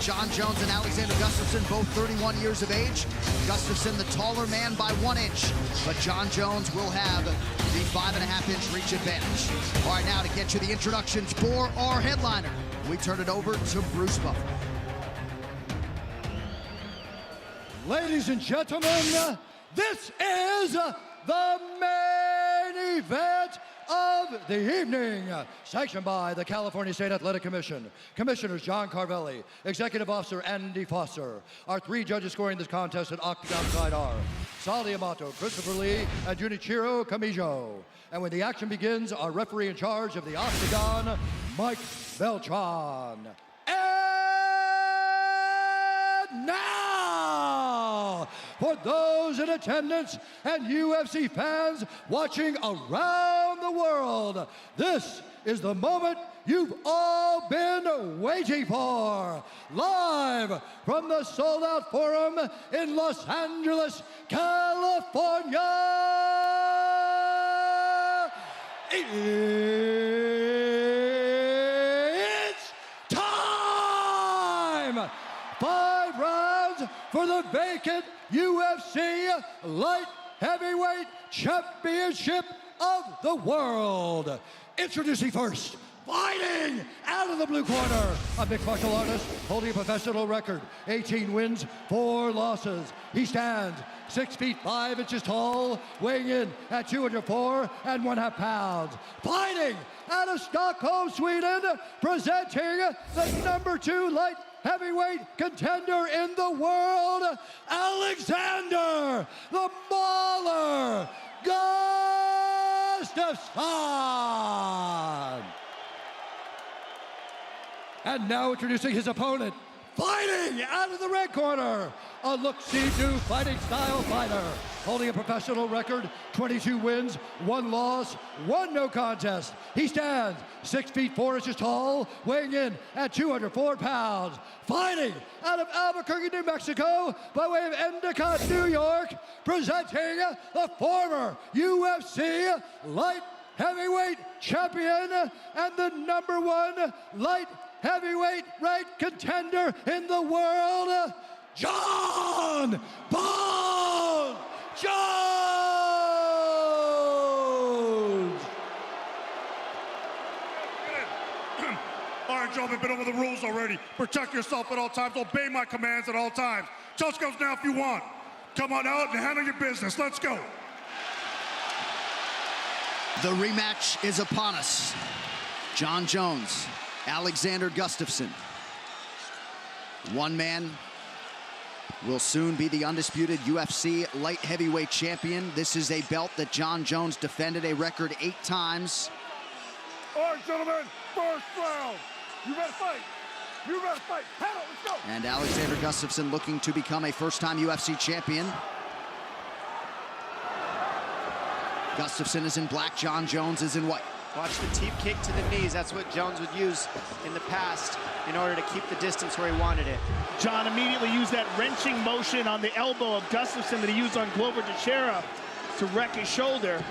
Jon Jones and Alexander Gustafsson, both 31 years of age. Gustafsson, the taller man by 1 inch, but Jon Jones will have the 5.5-inch reach advantage. All right, now to get you the introductions for our headliner, we turn it over to Bruce Buffer. Ladies and gentlemen, this is the main event of the evening, sanctioned by the California State Athletic Commission. Commissioners John Carvelli, Executive Officer Andy Foster. Our 3 judges scoring this contest at Octagon side are Sally Amato, Christopher Lee, and Junichiro Kamijo. And when the action begins, our referee in charge of the Octagon, Mike Beltran. And now, for those in attendance and UFC fans watching around the world, this is the moment you've all been waiting for. Live from the sold-out Forum in Los Angeles, California, it's time! 5 rounds for the vacant UFC Light Heavyweight Championship of the world. Introducing first, fighting out of the blue corner, a mixed martial artist holding a professional record, 18 wins, 4 losses. He stands 6 feet 5 inches tall, weighing in at 204.5 pounds. Fighting out of Stockholm, Sweden, presenting the #2 light heavyweight contender in the world, Alexander the Mauler Gustafsson. And now introducing his opponent, fighting out of the red corner, a look-see-do fighting style fighter, holding a professional record, 22 wins, 1 loss, 1 no contest. He stands 6 feet 4 inches tall, weighing in at 204 pounds. Fighting out of Albuquerque, New Mexico, by way of Endicott, New York, presenting the former UFC light heavyweight champion and the #1 light heavyweight ranked contender in the world, Jon Bones Jones! All right, gentlemen, been over the rules already. Protect yourself at all times. Obey my commands at all times. Touch goes now if you want. Come on out and handle your business. Let's go. The rematch is upon us. Jon Jones, Alexander Gustafsson. One man will soon be the undisputed UFC light heavyweight champion. This is a belt that Jon Jones defended a record 8 times. All right, gentlemen, first round. You better fight. You better fight. Handle, let's go. And Alexander Gustafsson looking to become a first-time UFC champion. Gustafsson is in black, Jon Jones is in white. Watch the teep kick to the knees. That's what Jones would use in the past in order to keep the distance where he wanted it. Jon immediately used that wrenching motion on the elbow of Gustafsson that he used on Glover Teixeira to wreck his shoulder.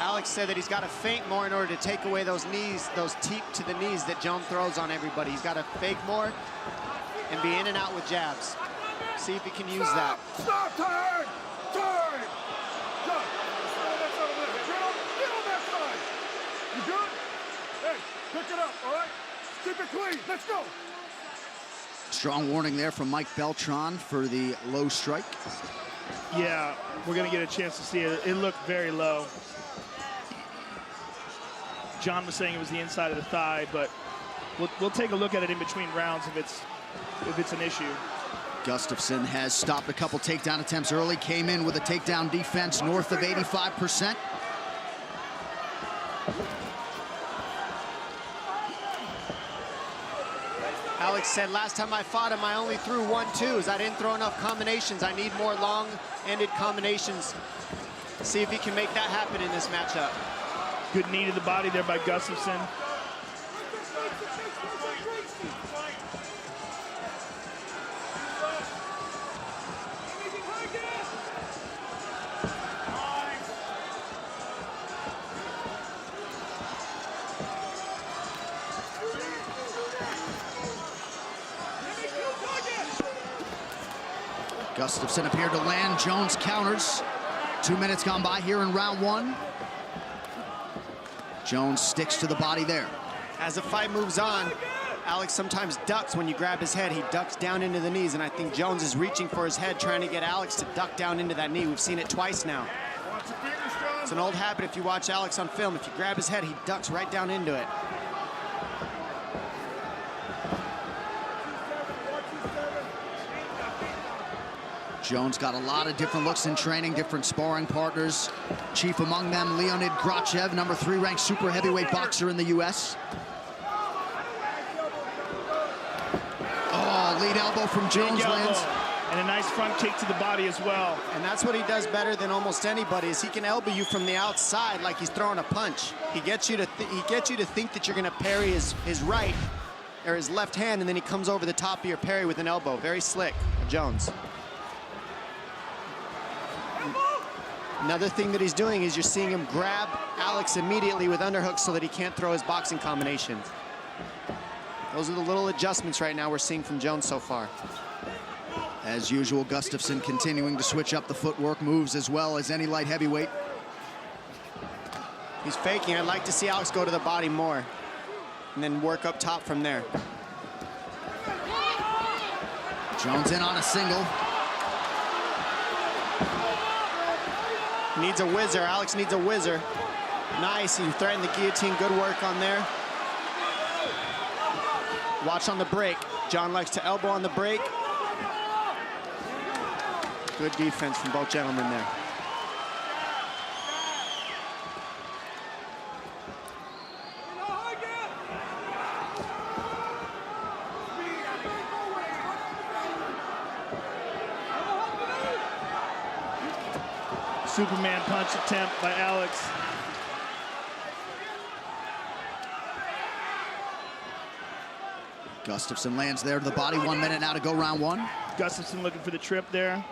Alex said that he's got to feint more in order to take away those knees, those teep to the knees that Jones throws on everybody. He's got to fake more and be in and out with jabs. See if he can use that. Stop, turn! Turn! John, get on that side over there. Get on that side! You good? Hey, pick it up, all right? Keep it clean. Let's go! Strong warning there from Mike Beltran for the low strike. Yeah, we're going to get a chance to see it. It looked very low. Jon was saying it was the inside of the thigh, but we'll take a look at it in between rounds if it's an issue. Gustafsson has stopped a couple takedown attempts early, came in with a takedown defense north of 85%. Alex said, last time I fought him, I only threw 1-2s. I didn't throw enough combinations. I need more long-ended combinations. See if he can make that happen in this matchup. Good knee to the body there by Gustafsson. Gustafsson appeared to land. Jones counters. 2 minutes gone by here in round one. Jones sticks to the body there. As the fight moves on, Alex sometimes ducks when you grab his head. He ducks down into the knees, and I think Jones is reaching for his head, trying to get Alex to duck down into that knee. We've seen it twice now. It's an old habit if you watch Alex on film. If you grab his head, he ducks right down into it. Jones got a lot of different looks in training, different sparring partners. Chief among them, Leonid Grachev, number 3 ranked super heavyweight boxer in the U.S. Oh, lead elbow from Jones lands. And a nice front kick to the body as well. And that's what he does better than almost anybody, is he can elbow you from the outside like he's throwing a punch. He gets you to think that you're going to parry his right or his left hand, and then he comes over the top of your parry with an elbow. Very slick, Jones. Another thing that he's doing is you're seeing him grab Alex immediately with underhooks so that he can't throw his boxing combinations. Those are the little adjustments right now we're seeing from Jones so far. As usual, Gustafsson continuing to switch up the footwork, moves as well as any light heavyweight. He's faking. I'd like to see Alex go to the body more and then work up top from there. Jones in on a single. Needs a whizzer. Alex needs a whizzer. Nice. He threatened the guillotine. Good work on there. Watch on the break. John likes to elbow on the break. Good defense from both gentlemen there. Superman punch attempt by Alex. Gustafsson lands there to the body. 1 minute now to go, round one. Gustafsson looking for the trip there.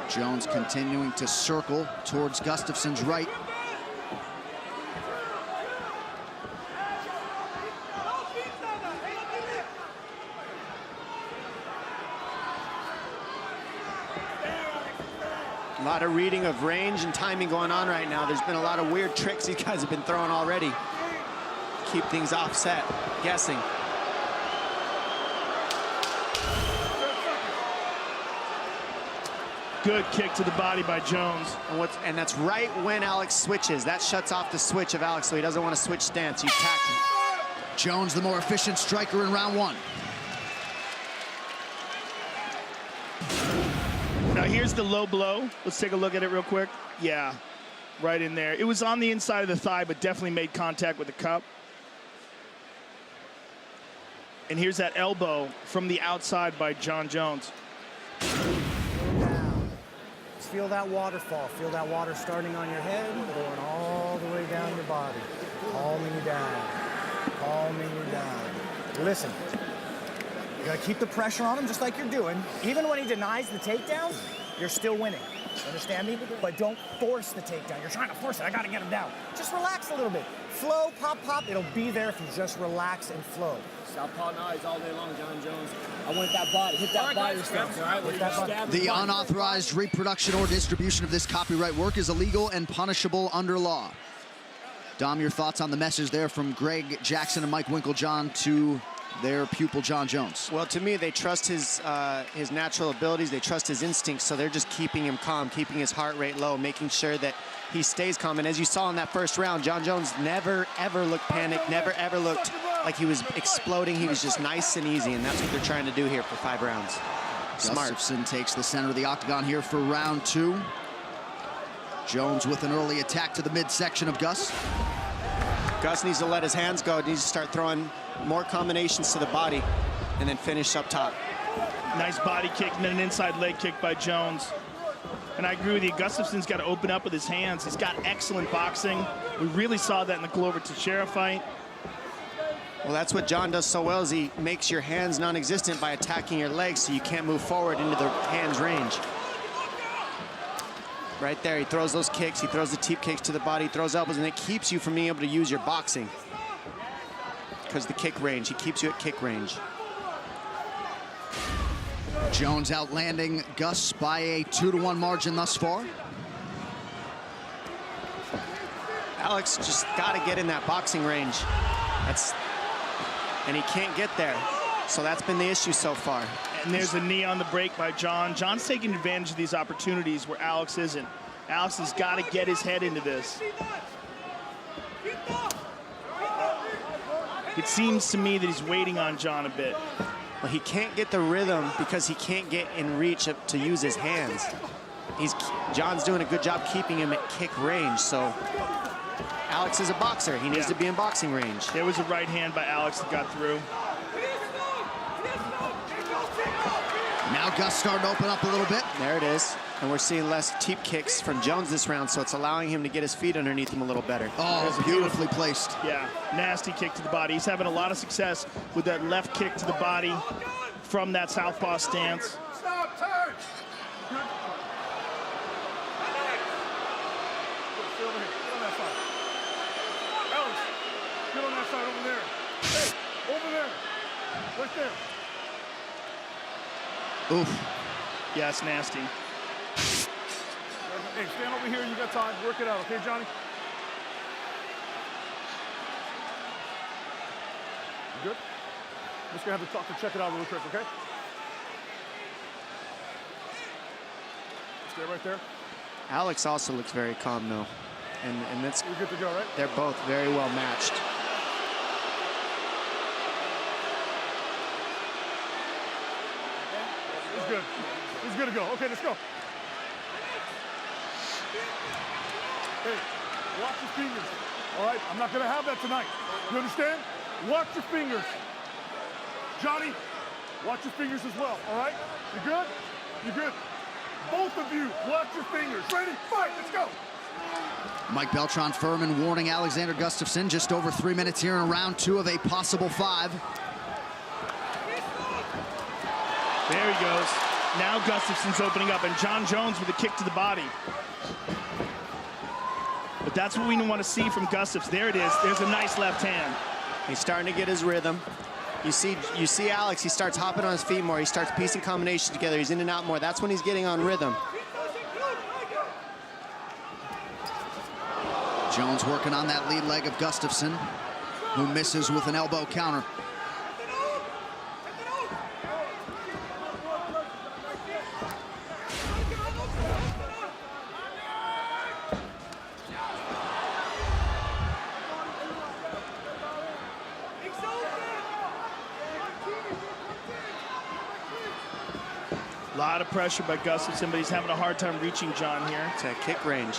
Jones continuing to circle towards Gustafsson's right. A lot of reading of range and timing going on right now. There's been a lot of weird tricks these guys have been throwing already. Keep things offset, guessing. Good kick to the body by Jones. And that's right when Alex switches. That shuts off the switch of Alex, so he doesn't want to switch stance. You tack him. Jones, the more efficient striker in round one. Now here's the low blow. Let's take a look at it real quick. Yeah, right in there. It was on the inside of the thigh, but definitely made contact with the cup. And here's that elbow from the outside by John Jones. Feel that waterfall. Feel that water starting on your head, going all the way down your body. Calming you down. Calming you down. Listen, you gotta keep the pressure on him just like you're doing. Even when he denies the takedown, you're still winning. Understand me? But don't force the takedown. You're trying to force it. I gotta get him down. Just relax a little bit. Flow, pop, pop. It'll be there if you just relax and flow. Southpaw knives all day long, John Jones. I want that body. Hit that body stuff, all right? Hit that body. The unauthorized reproduction or distribution of this copyright work is illegal and punishable under law. Dom, your thoughts on the message there from Greg Jackson and Mike Winklejohn to their pupil, John Jones? Well, to me, they trust his natural abilities. They trust his instincts, so they're just keeping him calm, keeping his heart rate low, making sure that he stays calm. And as you saw in that first round, John Jones never, ever looked panicked, never, ever looked like he was exploding. He was just nice and easy, and that's what they're trying to do here for 5 rounds. Smart. Gustafsson takes the center of the octagon here for round 2. Jones with an early attack to the midsection of Gus. Gus needs to let his hands go. He needs to start throwing more combinations to the body and then finish up top. Nice body kick and then an inside leg kick by Jones. And I agree with you, Gustafsson's got to open up with his hands. He's got excellent boxing. We really saw that in the Glover Teixeira fight. Well, that's what John does so well, is he makes your hands non-existent by attacking your legs so you can't move forward into the hands range. Right there, he throws those kicks, he throws the teep kicks to the body, he throws elbows, and it keeps you from being able to use your boxing. Because the kick range, he keeps you at kick range. Jones outlanding Gus by a 2-1 margin thus far. Alex just got to get in that boxing range. And he can't get there. So that's been the issue so far. And there's a knee on the break by John. John's taking advantage of these opportunities where Alex isn't. Alex has got to get his head into this. It seems to me that he's waiting on John a bit. Well, he can't get the rhythm because he can't get in reach to use his hands. John's doing a good job keeping him at kick range, so Alex is a boxer. He needs to be in boxing range. There was a right hand by Alex that got through. Now Gus starting to open up a little bit. There it is. And we're seeing less teep kicks from Jones this round, so it's allowing him to get his feet underneath him a little better. Oh, beautifully placed. Yeah, nasty kick to the body. He's having a lot of success with that left kick to the body from that southpaw stance. Stop, turn! Get over here. Get on that side. Alex, get on that side over there. Hey, over there. Right there. Oof. Yeah, it's nasty. Hey, stand over here. You got time. Work it out, okay, Johnny? You good? I'm just gonna have to talk to check it out real quick, okay? Stay right there. Alex also looks very calm, though. And that's, You're good to go, right? they're both very well matched. He's good. He's good to go. Okay, let's go. Hey, watch your fingers. All right, I'm not gonna have that tonight. You understand? Watch your fingers. Johnny, watch your fingers as well, all right? You good? You good? Both of you, watch your fingers. Ready? Fight, let's go. Mike Beltran Furman warning Alexander Gustafsson just over 3 minutes here in round 2 of a possible 5. There he goes. Now Gustafsson's opening up, and John Jones with a kick to the body. But that's what we want to see from Gustafsson. There it is. There's a nice left hand. He's starting to get his rhythm. You see Alex, he starts hopping on his feet more. He starts piecing combinations together. He's in and out more. That's when he's getting on rhythm. Jones working on that lead leg of Gustafsson, who misses with an elbow counter. A lot of pressure by Gustafsson, but he's having a hard time reaching John here. It's at kick range.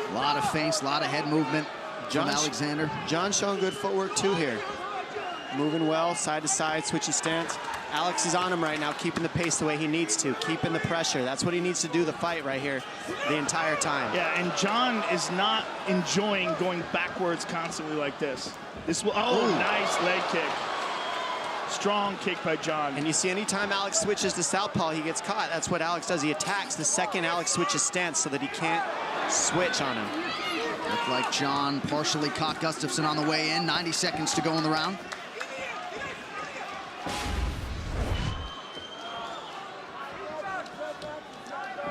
A lot of feints, a lot of head movement from Alexander. John's showing good footwork too here. Moving well, side to side, switching stance. Alex is on him right now, keeping the pace the way he needs to, keeping the pressure. That's what he needs to do the fight right here the entire time. Yeah, and John is not enjoying going backwards constantly like this. This will, oh, nice leg kick. Strong kick by John. And you see anytime Alex switches to southpaw, he gets caught. That's what Alex does. He attacks the second Alex switches stance so that he can't switch on him. Looked like John partially caught Gustafsson on the way in. 90 seconds to go in the round.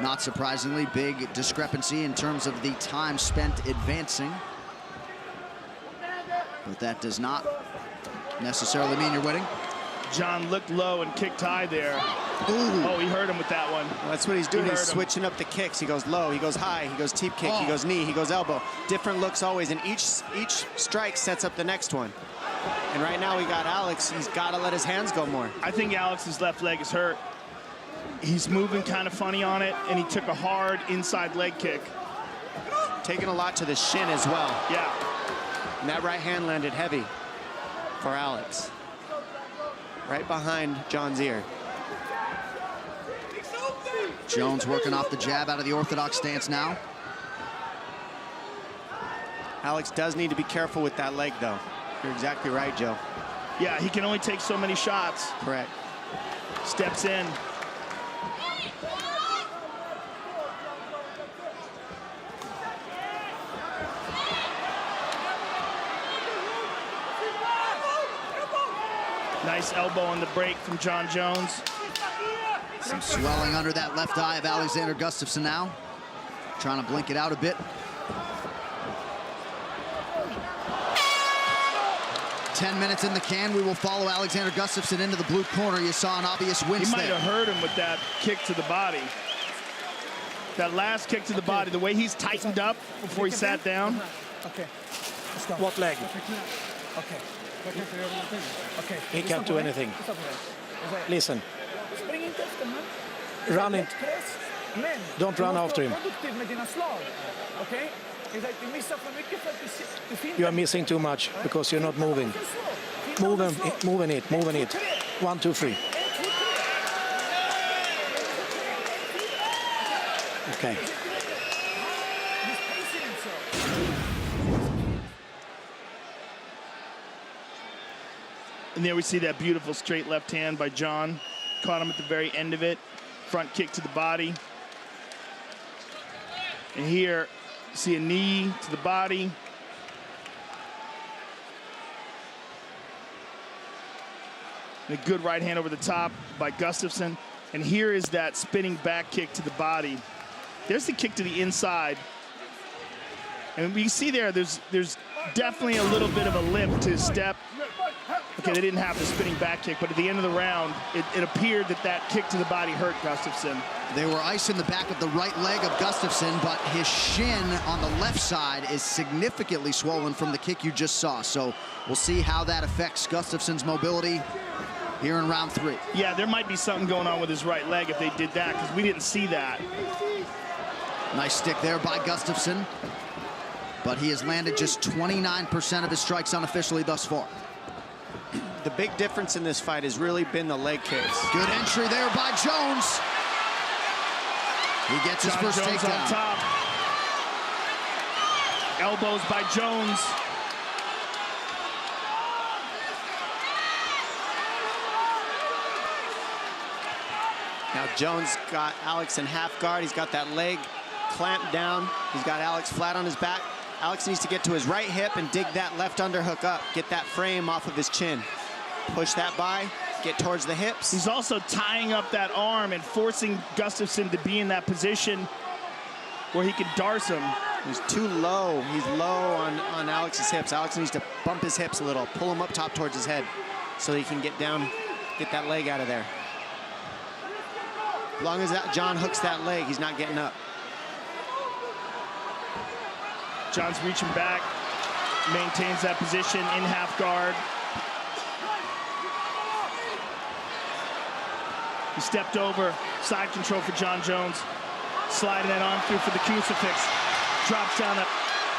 Not surprisingly, big discrepancy in terms of the time spent advancing. But that does not necessarily mean you're winning. John looked low and kicked high there. Ooh. Oh, he hurt him with that one. Well, that's what he's doing. He's switching up the kicks. He goes low, he goes high, he goes teep kick, he goes knee, he goes elbow. Different looks always, and each strike sets up the next one. And right now we got Alex. He's got to let his hands go more. I think Alex's left leg is hurt. He's moving kind of funny on it, and he took a hard inside leg kick. Taking a lot to the shin as well. Yeah. And that right hand landed heavy for Alex. Right behind John's ear. Jones working off the jab out of the orthodox stance now. Alex does need to be careful with that leg, though. You're exactly right, Joe. Yeah, he can only take so many shots. Correct. Steps in. Nice elbow on the break from Jon Jones. Some swelling under that left eye of Alexander Gustafsson now. Trying to blink it out a bit. 10 minutes in the can. We will follow Alexander Gustafsson into the blue corner. You saw an obvious wince He might there. have hurt him with that kick to the body. That last kick to the body, the way he's tightened up before he sat down. Okay. Let's go. What leg? Okay. Okay. He can't do anything. Listen. Run it. Don't run after him. You are missing too much because you're not moving. Moving it. 1, 2, 3. Okay. And there we see that beautiful straight left hand by Jon. Caught him at the very end of it. Front kick to the body. And here, see a knee to the body. And a good right hand over the top by Gustafsson. And here is that spinning back kick to the body. There's the kick to the inside. And we see there's definitely a little bit of a limp to his step. Okay, they didn't have the spinning back kick, but at the end of the round, it appeared that kick to the body hurt Gustafsson. They were icing the back of the right leg of Gustafsson, but his shin on the left side is significantly swollen from the kick you just saw. So we'll see how that affects Gustafsson's mobility here in round 3. Yeah, there might be something going on with his right leg if they did that, because we didn't see that. Nice stick there by Gustafsson, but he has landed just 29% of his strikes unofficially thus far. The big difference in this fight has really been the leg kicks. Good entry there by Jones. He gets his first Jones takedown. on top. Elbows by Jones. Now Jones got Alex in half guard. He's got that leg clamped down. He's got Alex flat on his back. Alex needs to get to his right hip and dig that left underhook up. Get that frame off of his chin. Push that by, get towards the hips. He's also tying up that arm and forcing Gustafsson to be in that position where he could darce him. He's too low. He's low on Alex's hips. Alex needs to bump his hips a little, pull him up top towards his head so he can get down, get that leg out of there. As long as Jon hooks that leg, he's not getting up. Jon's reaching back, maintains that position in half guard. He stepped over, side control for Jon Jones. Sliding that arm through for the crucifix. Drops down a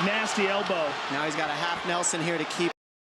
nasty elbow. Now he's got a half Nelson here to keep